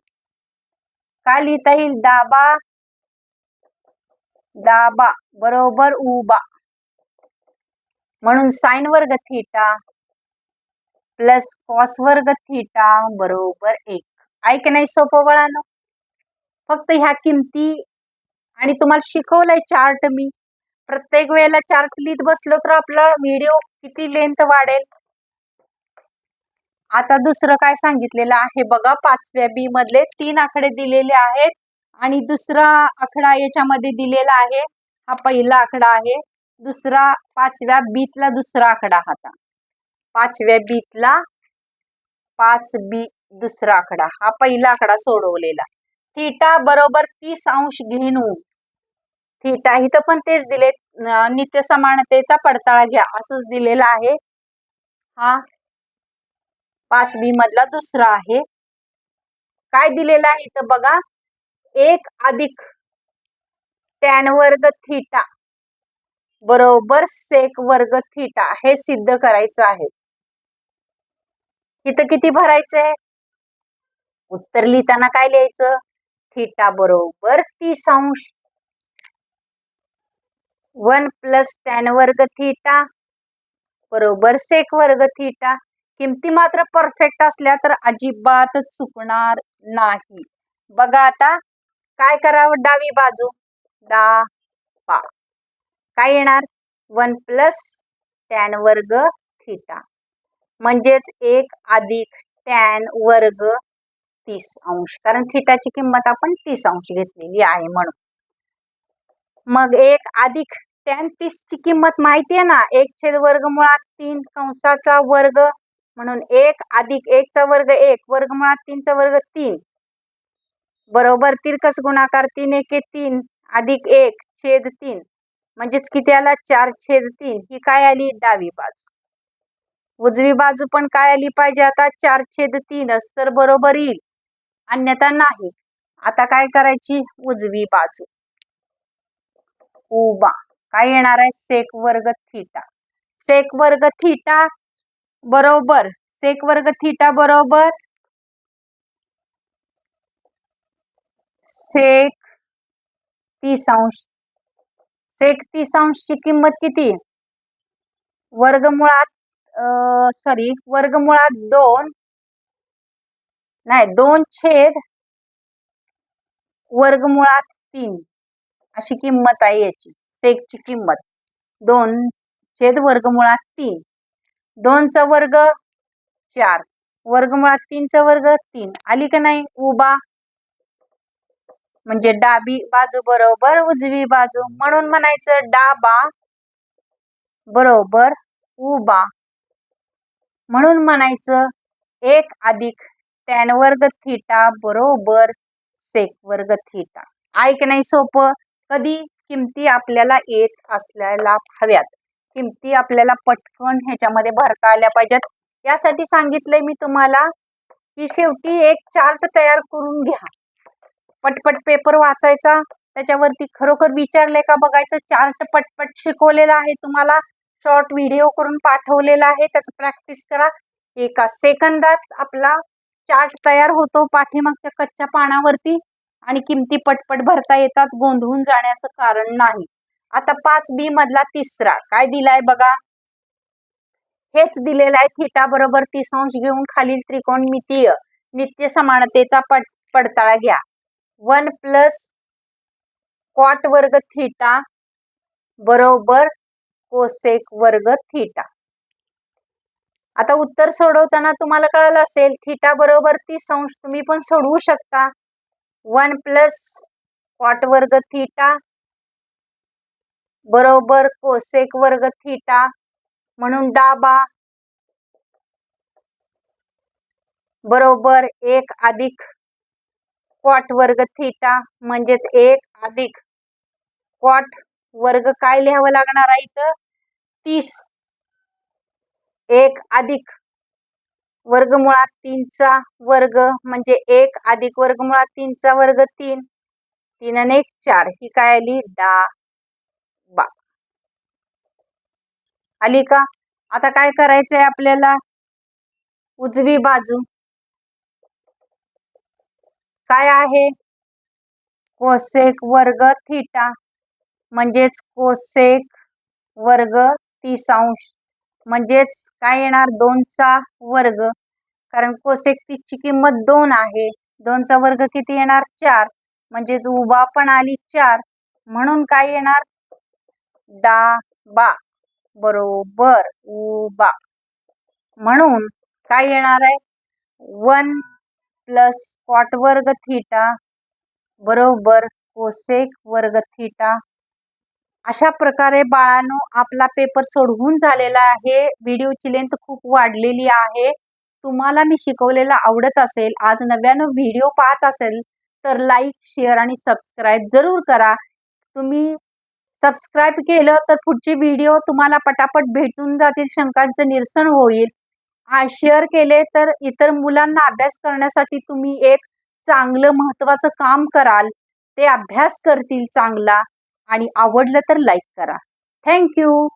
काय लिहिता येईल, डाबा बरोबर उभा, म्हणून साइन वर्ग थीटा प्लस कॉस वर्ग थीटा बरोबर 1. आहे की नाही सोपं बाळांनो. फक्त ह्या किमती, आणि तुम्हाला शिकवलंय चार्ट मी, प्रत्येक वेळेला चार्ट लिहित बसलो तर आपला व्हिडिओ किती लेंथ वाढेल. आता दुसरं काय सांगितलेलं आहे बघा, 5व्या बी मधले 3 आकडे दिलेले आहेत आणि दुसरा आकडा याच्यामध्ये दिलेला आहे. हा पहिला आकडा आहे, दुसरा 5व्या बीतला दुसरा आकडा होता. 5व्या बीतला 5B दुसरा आकडा, हा पहिला आकडा सोडवलेला. थीटा बरोबर 30 अंश घेऊन, थीटा इथं पण तेच दिले, नित्य समानतेचा पडताळा घ्या असंच दिलेला आहे. हा 5B मधला दुसरा आहे. काय दिलेलं आहे इथं बघा, 1 अधिक टॅन वर्ग थीटा बरोबर सेक वर्ग थीटा, हे सिद्ध करायचं आहे. इथं किती भरायचंय, उत्तर लिहिताना काय लिहायचं, थीटा बरोबर 30 अंश 1 प्लस टॅन वर्ग थीटा बरोबर सेक वर्ग थीटा. किमती मात्र परफेक्ट असल्या तर अजिबातच चुकणार नाही. बघा आता काय करावं, डावी बाजू काय येणार, 1 प्लस टॅन वर्ग थीटा म्हणजेच 1 अधिक टॅन वर्ग 30 अंश, कारण थीटाची किंमत आपण 30 अंश घेतलेली आहे म्हणून. मग 1 अधिक टॅन 30 ची किंमत माहिती आहे ना, 1/वर्गमुळात 3 कंसाचा वर्ग, म्हणून 1 अधिक 1 चा वर्ग 1, वर्गमुळात 3 चा वर्ग 3 बरोबर तिरकस गुणाकार 3 एके 3 अधिक 1/3 म्हणजेच किती आला, 4/3. ही काय आली, डावी बाजू. उजवी बाजू पण काय आली पाहिजे आता, 4/3च तर बरोबर येईल, अन्यथा नाही. आता काय करायची, उजवी बाजू उभा, काय येणार आहे, सेक वर्ग थीटा. सेक वर्ग थीटा बरोबर सेक वर्ग थीटा बरोबर सेक 30 अंश. सेक 30 अंशची किंमत किती, वर्गमुळात वर्गमुळात 2 नाही, 2 वर्गमुळात 3 अशी किंमत आहे याची. सेकची किंमत 2 वर्गमुळात 3, 2 चा वर्ग 4, वर्गमुळात 3 चा वर्ग 3 आली का नाही, उभा म्हणजे डाबी बाजू बरोबर उजवी बाजू, म्हणून म्हणायचं डाबा बरोबर उभा, म्हणून म्हणायचं 1 अधिक टॅन वर्ग थीटा बरोबर सेक वर्ग थीटा. ऐक नाही सोपं. कधी किमती आपल्याला येत असल्याला हव्यात, किमती आपल्याला पटकन ह्याच्यामध्ये भरता आल्या पाहिजेत. यासाठी सांगितलंय मी तुम्हाला की शेवटी एक चार्ट तयार करून घ्या. पटपट पेपर वाचायचा, त्याच्यावरती खरोखर विचारले का बघायचं. चार्ट पटपट शिकवलेला आहे तुम्हाला, शॉर्ट व्हिडिओ करून पाठवलेला आहे, त्याचं प्रॅक्टिस करा. एका सेकंदात आपला चार्ट तयार होतो पाठीमागच्या कच्च्या पानावरती आणि किमती पटपट भरता येतात. गोंधळून जाण्याचं कारण नाही. आता 5B मधला तिसरा काय दिलाय बघा. हेच दिलेलं आहे. थीटा बरोबर 30 अंश घेऊन खालील त्रिकोणमितीय नित्य समानतेचा पडताळा घ्या. 1 प्लस कॉट वर्ग थीटा बरोबर कोसेक वर्ग थीटा. आता उत्तर सोडवताना तुम्हाला कळलं असेल थीटा बरोबर 30 अंश तुम्ही पण सोडवू शकता. 1 प्लस कॉट वर्ग थीटा बरोबर कोसेक वर्ग थीटा म्हणून डाबा बरोबर 1 अधिक कॉट वर्ग थीटा म्हणजेच 1 अधिक कॉट वर्ग काय लिहावं लागणार आहे इथं 30. 1 अधिक वर्गमुळात 3 चा वर्ग म्हणजे 1 अधिक वर्गमुळात 3 चा वर्ग 3. 3 आणि 1 4. ही काय आली डाबा. आली का. आता काय करायचंय आपल्याला. उजवी बाजू काय आहे कोसेक वर्ग थीटा म्हणजेच कोसेक वर्ग 30 अंश म्हणजेच काय येणार 2 चा वर्ग. कारण कोसेक 30 ची किंमत 2 आहे. 2 चा वर्ग किती येणार 4 म्हणजेच उभा पण आली 4 म्हणून काय येणार डाबा बरोबर उभा. म्हणून काय येणार आहे 1 प्लस कॉट वर्ग थीटा बरोबर कोसेक वर्ग थीटा. अशा प्रकारे बाळांनो आपला पेपर सोडवून झालेला आहे. व्हिडिओची लेंथ खूप वाढलेली आहे. तुम्हाला मी शिकवलेला आवडत असेल, आज नव्यानं व्हिडिओ पाहत असेल तर लाईक शेअर आणि सबस्क्राईब जरूर करा. तुम्ही सबस्क्राईब केलं तर पुढचे व्हिडिओ तुम्हाला पटापट भेटून जातील, शंकांचं निरसन होईल. शेअर केले तर इतर मुलांना अभ्यास करण्यासाठी तुम्ही एक चांगलं महत्त्वाचं काम कराल. ते अभ्यास करतील चांगला आणि आवडलं तर लाईक करा. थँक्यू.